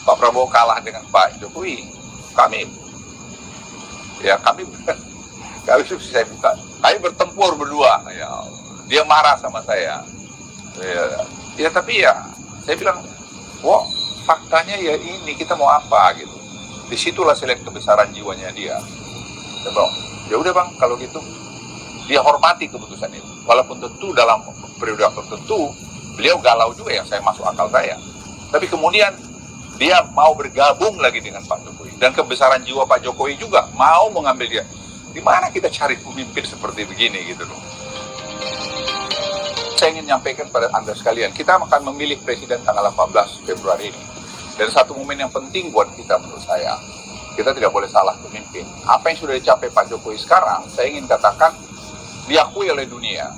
Pak Prabowo kalah dengan Pak Jokowi, kami bertempur berdua. Ya, dia marah sama saya. Ya tapi ya, saya bilang, wah faktanya ya ini, kita mau apa gitu. Disitulah saya lihat kebesaran jiwanya dia. Saya bilang, ya udah bang, kalau gitu dia hormati keputusan itu. Walaupun tentu dalam periode tertentu beliau galau juga, yang saya masuk akal saya. Tapi kemudian dia mau bergabung lagi dengan Pak Jokowi, dan kebesaran jiwa Pak Jokowi juga mau mengambil dia. Di mana kita cari pemimpin seperti begini gitu loh. Saya ingin menyampaikan pada Anda sekalian, kita akan memilih presiden tanggal 18 Februari ini. Dan satu momen yang penting buat kita menurut saya, kita tidak boleh salah pemimpin. Apa yang sudah dicapai Pak Jokowi sekarang, saya ingin katakan diakui oleh dunia.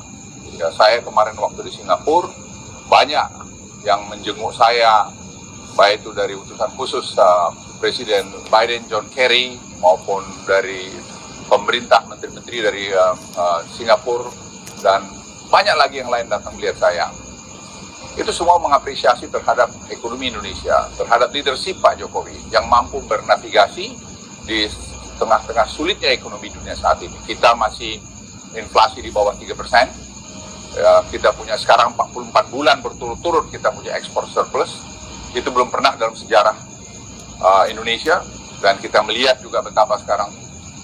Ya, saya kemarin waktu di Singapura, banyak yang menjenguk saya, baik itu dari utusan khusus Presiden Biden, John Kerry, maupun dari pemerintah, menteri-menteri dari Singapura, dan banyak lagi yang lain datang melihat saya. Itu semua mengapresiasi terhadap ekonomi Indonesia, terhadap leadership Pak Jokowi yang mampu bernavigasi di tengah-tengah sulitnya ekonomi dunia saat ini. Kita masih inflasi di bawah 3%, ya, kita punya sekarang 44 bulan berturut-turut kita punya ekspor surplus. Itu belum pernah dalam sejarah Indonesia, dan kita melihat juga betapa sekarang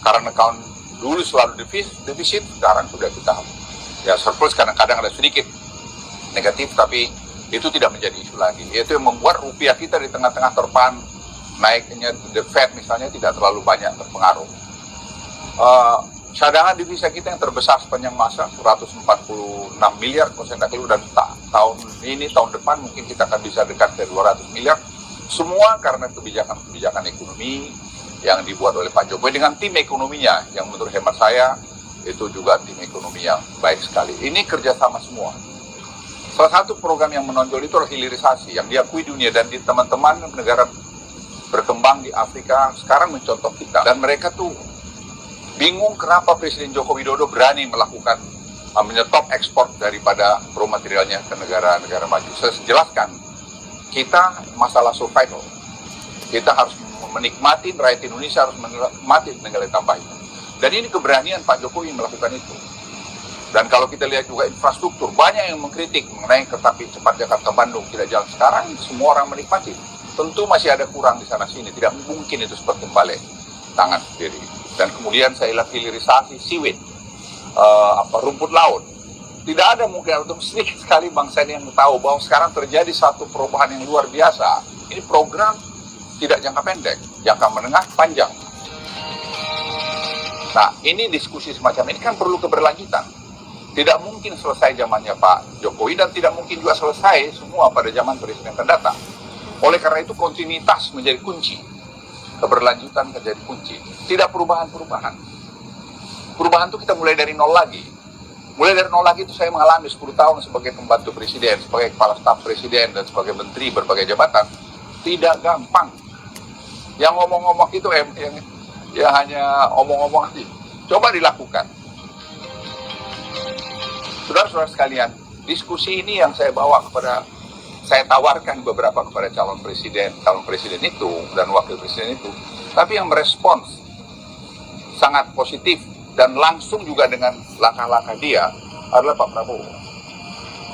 current account dulu selalu defisit, sekarang sudah kita ya surplus, kadang-kadang ada sedikit negatif, tapi itu tidak menjadi isu lagi. Itu yang membuat rupiah kita di tengah-tengah terpaan naiknya the Fed misalnya tidak terlalu banyak terpengaruh. Cadangan devisa kita yang terbesar sepanjang masa 146 miliar kalau dan tahun ini, tahun depan mungkin kita akan bisa dekat ke 200 miliar. Semua karena kebijakan ekonomi yang dibuat oleh Pak Jokowi dengan tim ekonominya yang menurut hemat saya itu juga tim ekonomi yang baik sekali. Ini kerjasama semua. Salah satu program yang menonjol itu adalah hilirisasi yang diakui dunia, dan di teman-teman negara berkembang di Afrika sekarang mencontoh kita, dan mereka tuh bingung kenapa Presiden Joko Widodo berani melakukan menyetop ekspor daripada raw materialnya ke negara-negara maju. Saya jelaskan, kita masalah survival, kita harus menikmati rakyat Indonesia harus menikmati nilai tambah itu, dan ini keberanian Pak Jokowi melakukan itu. Dan kalau kita lihat juga infrastruktur, banyak yang mengkritik mengenai kereta api cepat Jakarta-Bandung tidak jalan sekarang, semua orang menikmati. Tentu masih ada kurang di sana-sini, tidak mungkin itu seperti balik tangan sendiri. Dan kemudian saya lihat hilirisasi siwit, rumput laut. Tidak ada mungkin, untuk sedikit sekali bangsa ini yang tahu bahwa sekarang terjadi satu perubahan yang luar biasa. Ini program tidak jangka pendek, jangka menengah, panjang. Nah, ini diskusi semacam ini kan perlu keberlanjutan. Tidak mungkin selesai zamannya Pak Jokowi, dan tidak mungkin juga selesai semua pada zaman presiden akan datang. Oleh karena itu kontinuitas menjadi kunci, keberlanjutan menjadi kunci. Tidak perubahan-perubahan. Perubahan itu kita mulai dari nol lagi. Mulai dari nol lagi itu saya mengalami 10 tahun sebagai pembantu presiden, sebagai kepala staf presiden, dan sebagai menteri berbagai jabatan. Tidak gampang. Yang ngomong-ngomong itu ya hanya omong-omong aja. Coba dilakukan. Saudara-saudara sekalian, diskusi ini yang saya tawarkan beberapa kepada calon presiden itu dan wakil presiden itu, tapi yang merespons sangat positif dan langsung juga dengan langkah-langkah dia adalah Pak Prabowo.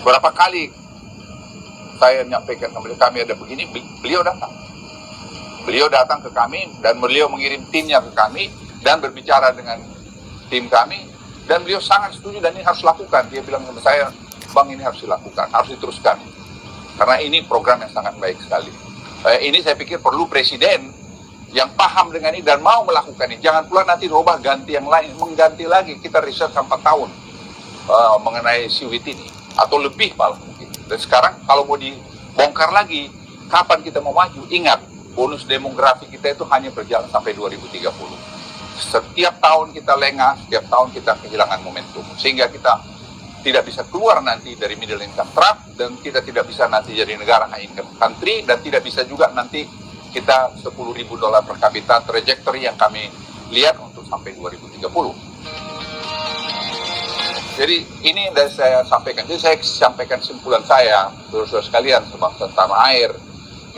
Berapa kali saya menyampaikan kepada kami ada begini, beliau datang. Beliau datang ke kami dan beliau mengirim timnya ke kami dan berbicara dengan tim kami. Dan beliau sangat setuju dan ini harus lakukan. Dia bilang sama saya, Bang, ini harus dilakukan, harus diteruskan. Karena ini program yang sangat baik sekali. Ini saya pikir perlu presiden yang paham dengan ini dan mau melakukan ini. Jangan pula nanti robah ganti yang lain, mengganti lagi. Kita riset sampai 4 tahun mengenai siwit ini. Atau lebih malah mungkin. Dan sekarang kalau mau dibongkar lagi, kapan kita mau maju? Ingat, bonus demografi kita itu hanya berjalan sampai 2030. Setiap tahun kita lengah, setiap tahun kita kehilangan momentum. Sehingga kita tidak bisa keluar nanti dari middle income trap, dan kita tidak bisa nanti jadi negara high income country, dan tidak bisa juga nanti kita $10.000 per kapita trajectory yang kami lihat untuk sampai 2030. Jadi ini yang saya sampaikan. Jadi saya sampaikan kesimpulan saya, saudara-saudara sekalian, sebangsa tanah air.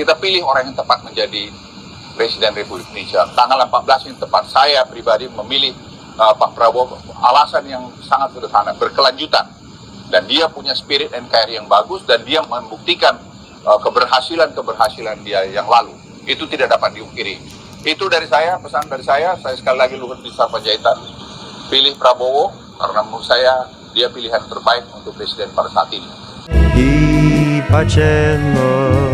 kita pilih orang yang tepat menjadi Presiden Republik Indonesia. Tanggal 14 yang tepat, saya pribadi memilih Pak Prabowo, alasan yang sangat sederhana, berkelanjutan. Dan dia punya spirit NKRI yang bagus, dan dia membuktikan keberhasilan dia yang lalu. Itu tidak dapat diungkiri. Itu dari saya, pesan dari saya sekali lagi Luhut Binsar Panjaitan, pilih Prabowo, karena menurut saya dia pilihan terbaik untuk presiden pada saat ini. Di Pacemo